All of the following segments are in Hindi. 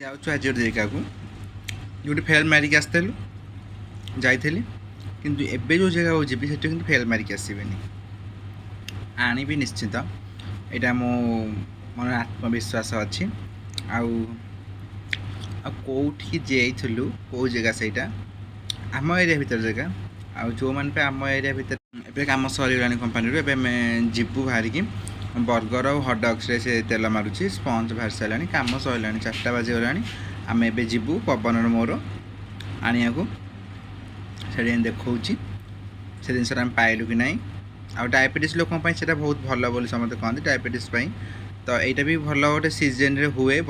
जाऊँ आज गोटे जगह को जो फेल मारिक आसलु जाइली किंतु एबे जो जगह को जी से फेल मारिक आसबेनि आनिबी निश्चित यहाँ मो मन आत्मविश्वास अच्छी कौटी जाइलु कौ जगह से आम एरिया भीतर जगह आउ जो मैंने आम एरिया भीतर एबे काम सरीगला कंपानी जीवु बाहर की बर्गर और हटडग्स से तेल मारुची स्पंज बाहर सारा कम सरला 4टा बाजीगला आम ए जीवु पवन मोर आनिया को से देखा से जिनस पाइलु कि ना आ डायबिटीज लोक बहुत भल बोली समझते कहते डायबिटीज तो यहाँ भी भल गोटे सीजन हुए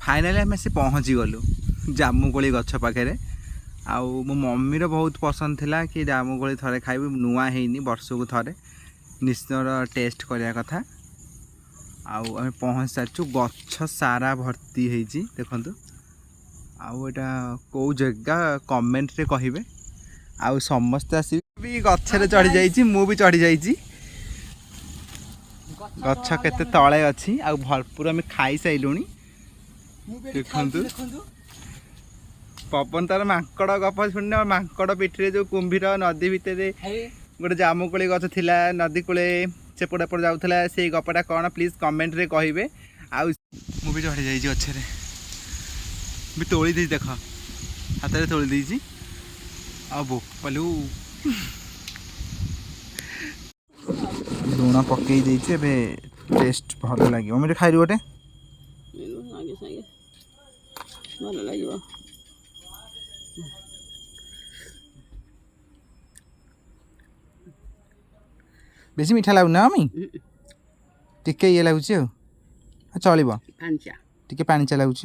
फाइनाली आम से पहुँची गलु जामुकोली गछ पाखे आउ मो मम्मी बहुत पसंद थिला कि जामुकोली थरे खाइबी नुआ हैनी वर्ष को थरे निश्चय टेस्ट करने कथा आउ आम पहुँच सारी गछ सारा भर्ती होती देखु आउ यहाँ कौ जगह कमेंट रे कहिबे आउ समस्त आसी गछरे चढ़ी जाइए मु भी चढ़ी जाइए गछ केते तले अच्छी आउ भरपूर आम खाई साइलुनी देखु पवन तार माकड़ गप शुणने माकड़ पिठे जो कुंभीर नदी भितर गोटे जामुकोली गछ थिला नदी कूले सेपट एपट जाऊला से गपटा कौन प्लीज कमेंट रे कहिबे आउ मु भी चढ़ी जाइए गछरे भी तोली दी देख हाथ में तोली देइछि आ बोपालू लुण पकई देइछु एबे टेस्ट भल लागियो मेरे खाइरि गोटे भल लगे बेसी मीठा लगुना मम्मी टिके ये लगुच चलो टिके पानी चा लगुच